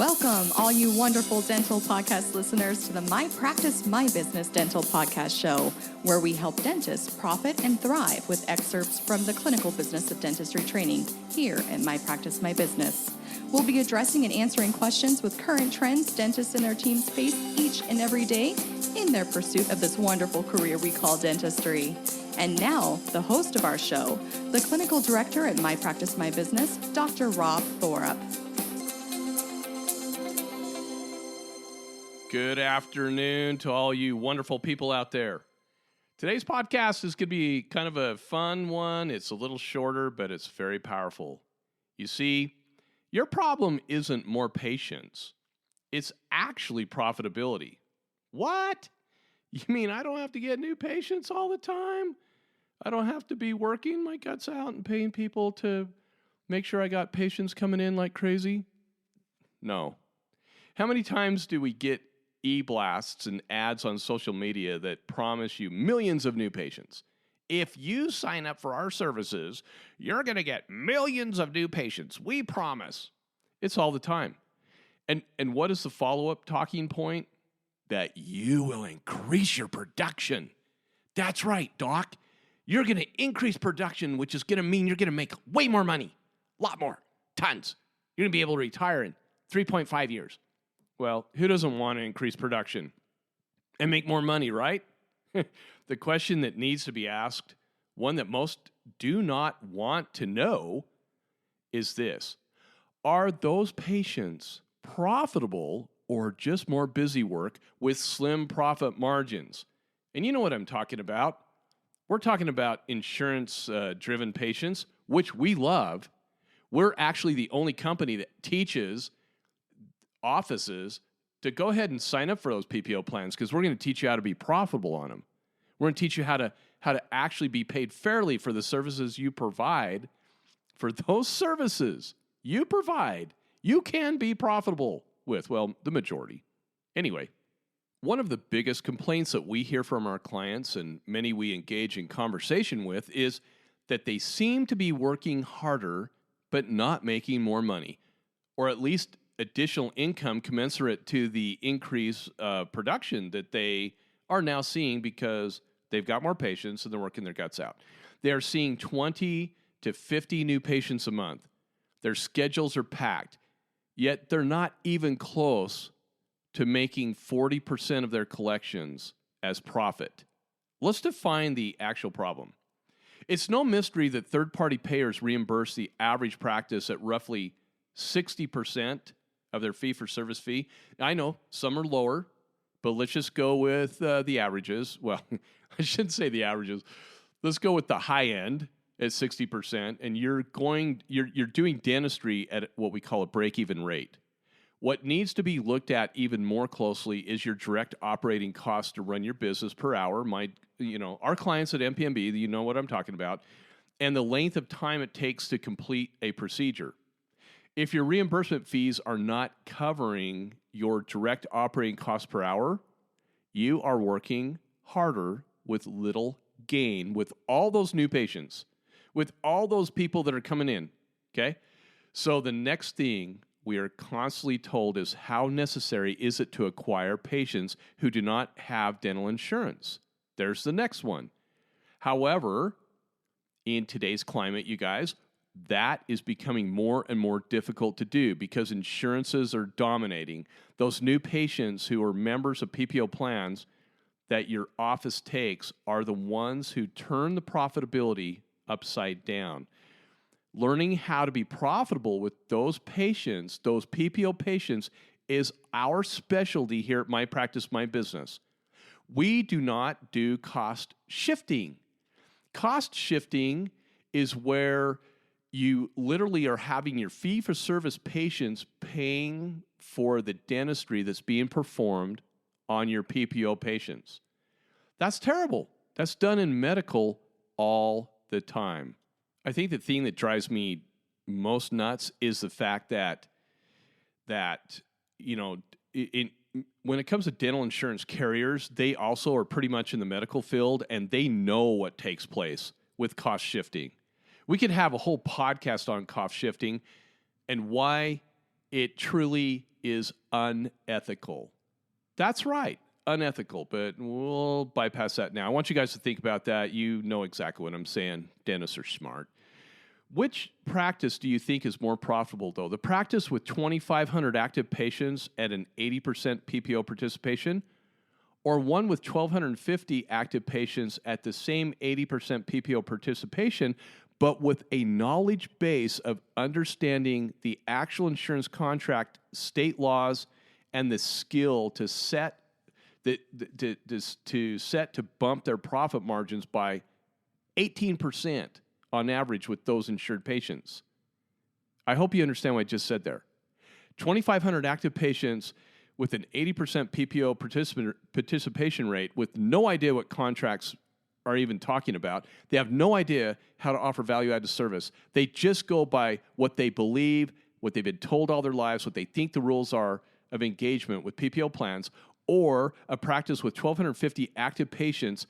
Welcome, all you wonderful dental podcast listeners, to the My Practice, My Business Dental Podcast Show, where we help dentists profit and thrive with excerpts from the clinical business of dentistry training here at My Practice, My Business. We'll be addressing and answering questions with current trends dentists and their teams face each and every day in their pursuit of this wonderful career we call dentistry. And now, the host of our show, the clinical director at My Practice, My Business, Dr. Rob Thorup. Good afternoon to all you wonderful people out there. Today's podcast is going to be kind of a fun one. It's a little shorter, but it's very powerful. You see, your problem isn't more patients. It's actually profitability. What? You mean I don't have to get new patients all the time? I don't have to be working my guts out and paying people to make sure I got patients coming in like crazy? No. How many times do we get e-blasts and ads on social media that promise you millions of new patients? If you sign up for our services, you're going to get millions of new patients. We promise. It's all the time. And what is the follow-up talking point? That you will increase your production. That's right, doc. You're going to increase production, which is going to mean you're going to make way more money. A lot more. Tons. You're going to be able to retire in 3.5 years. Well, who doesn't want to increase production and make more money, right? The question that needs to be asked, one that most do not want to know, is this. Are those patients profitable or just more busy work with slim profit margins? And you know what I'm talking about. We're talking about insurance-driven patients, which we love. We're actually the only company that teaches offices to go ahead and sign up for those PPO plans because we're going to teach you how to be profitable on them. We're going to teach you how to actually be paid fairly for the services you provide. For those services you provide, you can be profitable with, well, the majority. Anyway, one of the biggest complaints that we hear from our clients and many we engage in conversation with is that they seem to be working harder but not making more money, or at least additional income commensurate to the increased production that they are now seeing because they've got more patients and they're working their guts out. They are seeing 20 to 50 new patients a month. Their schedules are packed, yet they're not even close to making 40% of their collections as profit. Let's define the actual problem. It's no mystery that third-party payers reimburse the average practice at roughly 60% of their fee-for-service fee. I know some are lower, but let's just go with the averages. Well, I shouldn't say the averages. Let's go with the high end at 60%, and you're doing dentistry at what we call a break-even rate. What needs to be looked at even more closely is your direct operating cost to run your business per hour. Our clients at MPMB, you know what I'm talking about, and the length of time it takes to complete a procedure. If your reimbursement fees are not covering your direct operating cost per hour, you are working harder with little gain with all those new patients, with all those people that are coming in, okay? So the next thing we are constantly told is how necessary is it to acquire patients who do not have dental insurance? There's the next one. However, in today's climate, you guys, that is becoming more and more difficult to do because insurances are dominating. Those new patients who are members of PPO plans that your office takes are the ones who turn the profitability upside down. Learning how to be profitable with those patients, those PPO patients, is our specialty here at My Practice, My Business. We do not do cost shifting. Cost shifting is where you literally are having your fee-for-service patients paying for the dentistry that's being performed on your PPO patients. That's terrible. That's done in medical all the time. I think the thing that drives me most nuts is the fact that when it comes to dental insurance carriers, they also are pretty much in the medical field, and they know what takes place with cost shifting. We could have a whole podcast on cost shifting and why It truly is unethical. That's right, unethical, but we'll bypass that now. I want you guys to think about that. You know exactly what I'm saying. Dentists are smart. Which practice do you think is more profitable, though? The practice with 2,500 active patients at an 80% PPO participation, or one with 1,250 active patients at the same 80% PPO participation, but with a knowledge base of understanding the actual insurance contract, state laws, and the skill to to bump their profit margins by 18% on average with those insured patients? I hope you understand what I just said there. 2,500 active patients with an 80% PPO participation rate with no idea what contracts are even talking about. They have no idea how to offer value-added service. They just go by what they believe, what they've been told all their lives, what they think the rules are of engagement with PPO plans, or a practice with 1,250 active patients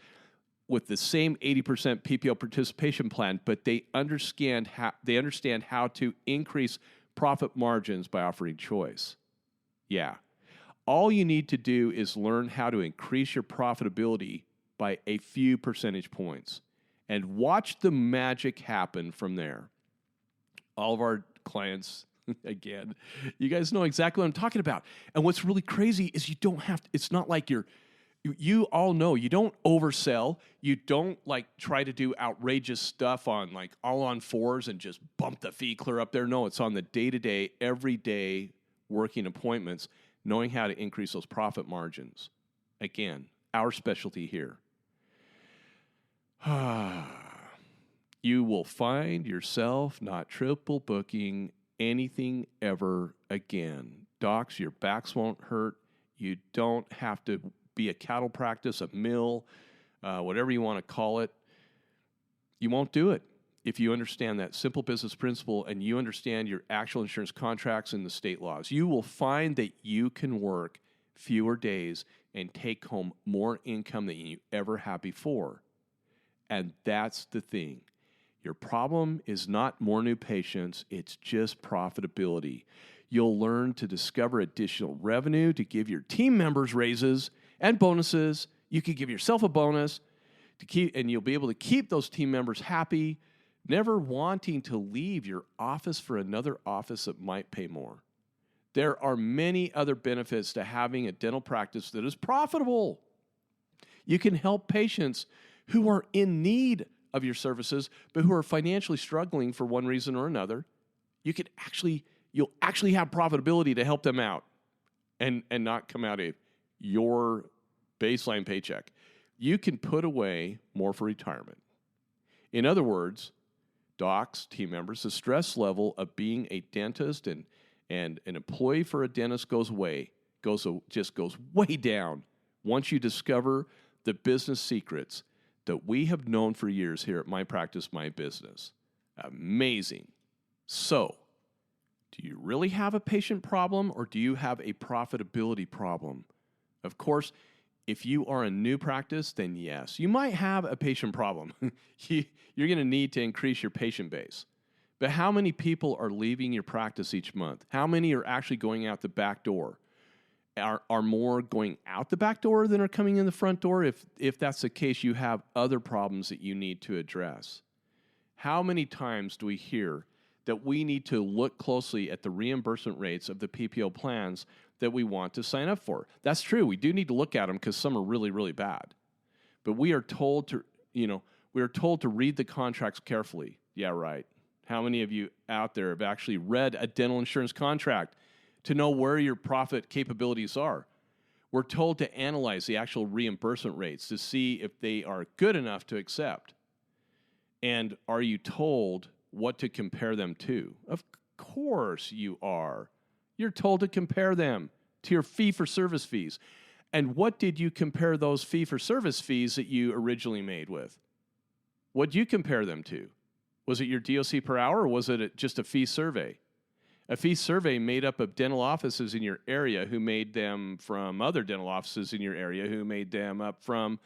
with the same 80% PPO participation plan, but they understand how to increase profit margins by offering choice. Yeah. All you need to do is learn how to increase your profitability by a few percentage points and watch the magic happen from there. All of our clients, again, you guys know exactly what I'm talking about. And what's really crazy is you don't have to, it's not like you all know you don't oversell. You don't like try to do outrageous stuff on like all on fours and just bump the fee clear up there. No, it's on the day-to-day, everyday working appointments, knowing how to increase those profit margins. Again, our specialty here. You will find yourself not triple booking anything ever again. Docs, your backs won't hurt. You don't have to be a cattle practice, a mill, whatever you want to call it. You won't do it if you understand that simple business principle and you understand your actual insurance contracts and the state laws. You will find that you can work fewer days and take home more income than you ever have before. And that's the thing. Your problem is not more new patients, it's just profitability. You'll learn to discover additional revenue to give your team members raises and bonuses. You can give yourself a bonus to keep, and you'll be able to keep those team members happy, never wanting to leave your office for another office that might pay more. There are many other benefits to having a dental practice that is profitable. You can help patients who are in need of your services, but who are financially struggling for one reason or another. You'll actually have profitability to help them out and not come out of your baseline paycheck. You can put away more for retirement. In other words, docs, team members, the stress level of being a dentist and an employee for a dentist goes way down once you discover the business secrets that we have known for years here at My Practice, My Business. Amazing. So, do you really have a patient problem or do you have a profitability problem? Of course, if you are a new practice, then yes, you might have a patient problem. You're going to need to increase your patient base. But how many people are leaving your practice each month? How many are actually going out the back door? Are more going out the back door than are coming in the front door? If that's the case, you have other problems that you need to address. How many times do we hear that we need to look closely at the reimbursement rates of the PPO plans that we want to sign up for? That's true. We do need to look at them because some are really, really bad. But we are told to read the contracts carefully. Yeah, right. How many of you out there have actually read a dental insurance contract to know where your profit capabilities are? We're told to analyze the actual reimbursement rates to see if they are good enough to accept. And are you told what to compare them to? Of course you are. You're told to compare them to your fee-for-service fees. And what did you compare those fee-for-service fees that you originally made with? What did you compare them to? Was it your DOC per hour or was it just a fee survey? A fee survey made up of dental offices in your area who made them from other dental offices in your area who made them up from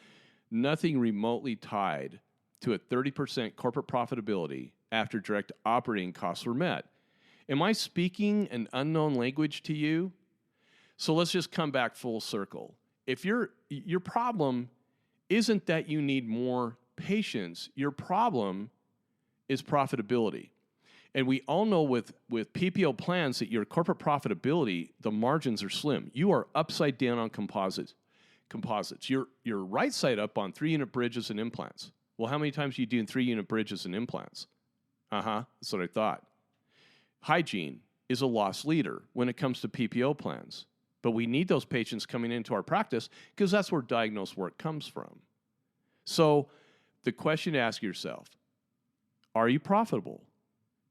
nothing remotely tied to a 30% corporate profitability after direct operating costs were met. Am I speaking an unknown language to you? So let's just come back full circle. If your problem isn't that you need more patients, your problem is profitability. And we all know with PPO plans that your corporate profitability, the margins are slim. You are upside down on composites. You're right side up on 3-unit bridges and implants. Well, how many times are you doing 3-unit bridges and implants? That's what I thought. Hygiene is a loss leader when it comes to PPO plans. But we need those patients coming into our practice because that's where diagnosed work comes from. So the question to ask yourself, are you profitable?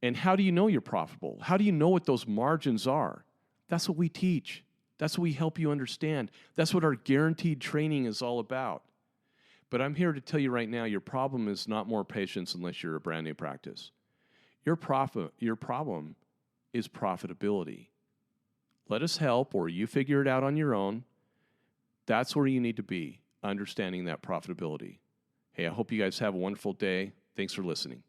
And how do you know you're profitable? How do you know what those margins are? That's what we teach. That's what we help you understand. That's what our guaranteed training is all about. But I'm here to tell you right now, your problem is not more patients unless you're a brand new practice. Your problem is profitability. Let us help, or you figure it out on your own. That's where you need to be, understanding that profitability. Hey, I hope you guys have a wonderful day. Thanks for listening.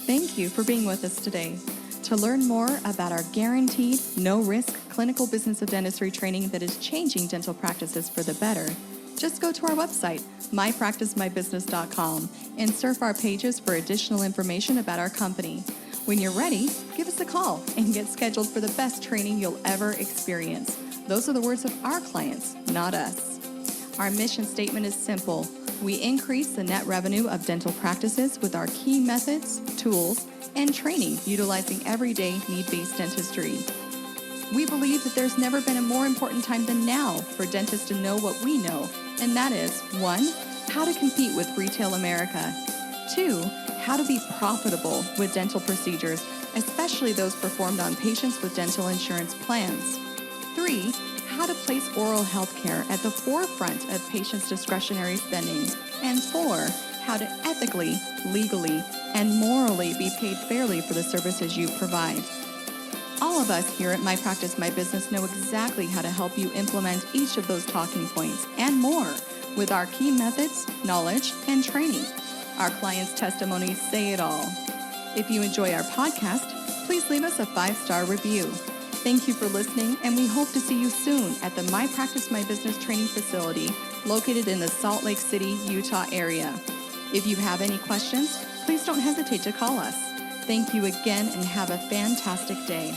Thank you for being with us today. To learn more about our guaranteed, no-risk clinical business of dentistry training that is changing dental practices for the better, just go to our website, mypracticemybusiness.com, and surf our pages for additional information about our company. When you're ready, give us a call and get scheduled for the best training you'll ever experience. Those are the words of our clients, not us. Our mission statement is simple. We increase the net revenue of dental practices with our key methods, tools, and training utilizing everyday need-based dentistry. We believe that there's never been a more important time than now for dentists to know what we know, and that is 1, how to compete with retail America. 2, how to be profitable with dental procedures, especially those performed on patients with dental insurance plans. 3, how to place oral health care at the forefront of patients' discretionary spending. And 4, how to ethically, legally, and morally be paid fairly for the services you provide. All of us here at My Practice, My Business know exactly how to help you implement each of those talking points and more with our key methods, knowledge, and training. Our clients' testimonies say it all. If you enjoy our podcast, please leave us a 5-star review. Thank you for listening, and we hope to see you soon at the My Practice, My Business training facility located in the Salt Lake City, Utah area. If you have any questions, please don't hesitate to call us. Thank you again and have a fantastic day.